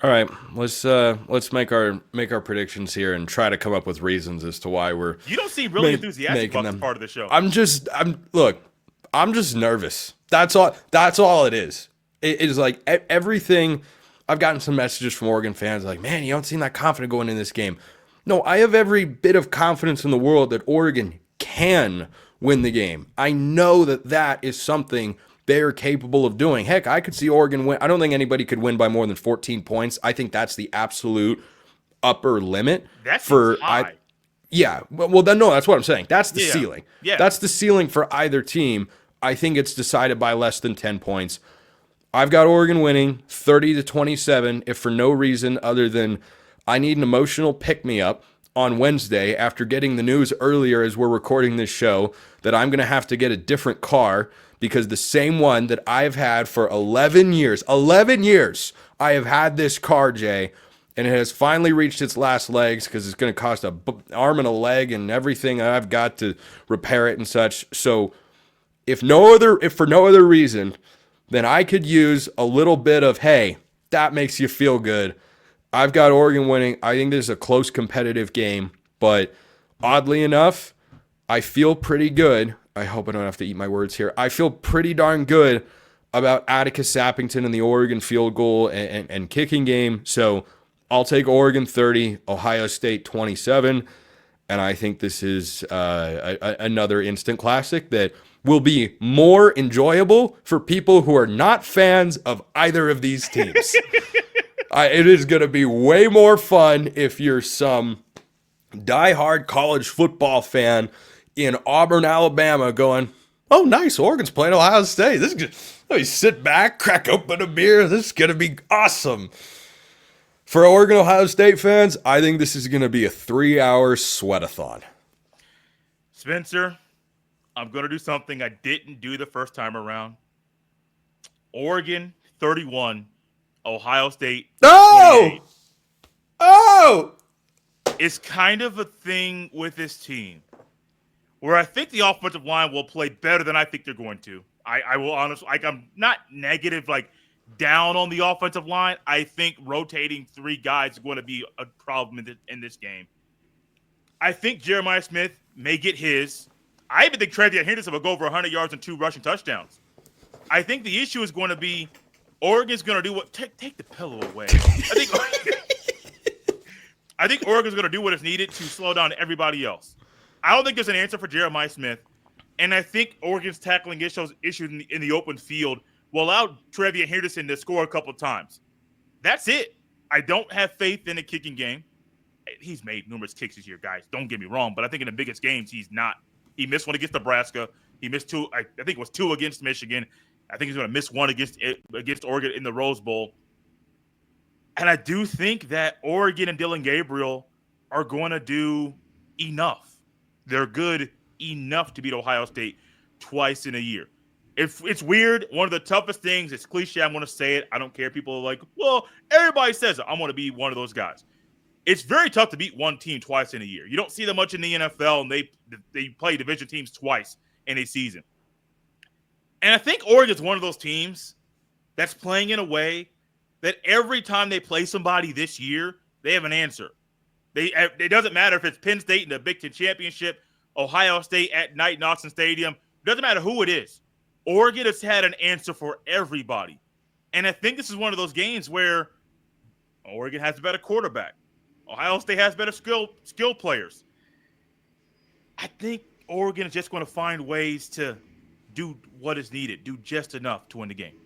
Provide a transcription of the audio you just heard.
All right, let's make our predictions here and try to come up with reasons as to why we're You don't seem really enthusiastic making about this them. part of the show. I'm just nervous. That's all it is. It is like everything. I've gotten some messages from Oregon fans like, man, you don't seem that confident going in this game. No, I have every bit of confidence in the world that Oregon can win the game. I know that that is something they're capable of doing. Heck, I could see Oregon win. I don't think anybody could win by more than 14 points. I think that's the absolute upper limit That seems for I. high. Yeah, well then no, that's what I'm saying. That's the Yeah. ceiling. Yeah. That's the ceiling for either team. I think it's decided by less than 10 points. I've got Oregon winning 30 to 27 if for no reason other than I need an emotional pick me up on Wednesday after getting the news earlier as we're recording this show that I'm going to have to get a different car because the same one that I've had for 11 years, I have had this car, Jay, and it has finally reached its last legs because it's going to cost an arm and a leg and everything I've got to repair it and such. So if for no other reason, then I could use a little bit of, hey, that makes you feel good. I've got Oregon winning. I think this is a close competitive game, but oddly enough, I feel pretty good. I hope I don't have to eat my words here. I feel pretty darn good about Atticus Sappington and the Oregon field goal and kicking game. So I'll take Oregon 30, Ohio State 27. And I think this is another instant classic that will be more enjoyable for people who are not fans of either of these teams. It is going to be way more fun if you're some diehard college football fan in Auburn, Alabama, going, "Oh, nice, Oregon's playing Ohio State. This is good. Let me sit back, crack open a beer. This is going to be awesome." For Oregon Ohio State fans, I think this is going to be a 3-hour sweatathon. Spencer, I'm going to do something I didn't do the first time around. Oregon 31, Ohio State Oh! 28. Oh! It's kind of a thing with this team where I think the offensive line will play better than I think they're going to. I will honestly, like, I'm not negative, like, down on the offensive line. I think rotating three guys is going to be a problem in this game. I think Jeremiah Smith may get his. I even think TreVeyon Henderson will go over 100 yards and 2 rushing touchdowns. I think the issue is going to be Oregon's going to do what. Take the pillow away. I think Oregon's going to do what is needed to slow down everybody else. I don't think there's an answer for Jeremiah Smith, and I think Oregon's tackling issues in the open field will allow TreVeyon Henderson to score a couple times. That's it. I don't have faith in the kicking game. He's made numerous kicks this year, guys. Don't get me wrong, but I think in the biggest games, he's not. He missed one against Nebraska. He missed two. I think it was two against Michigan. I think he's going to miss one against Oregon in the Rose Bowl. And I do think that Oregon and Dylan Gabriel are going to do enough. They're good enough to beat Ohio State twice in a year. It's weird. One of the toughest things, it's cliche, I'm going to say it. I don't care. People are like, well, everybody says it. I'm going to be one of those guys. It's very tough to beat one team twice in a year. You don't see them much in the NFL, and they play division teams twice in a season. And I think Oregon's one of those teams that's playing in a way that every time they play somebody this year, they have an answer. It doesn't matter if it's Penn State in the Big Ten Championship, Ohio State at night in Austin Stadium. It doesn't matter who it is. Oregon has had an answer for everybody. And I think this is one of those games where Oregon has a better quarterback. Ohio State has better skill players. I think Oregon is just going to find ways to do what is needed, do just enough to win the game.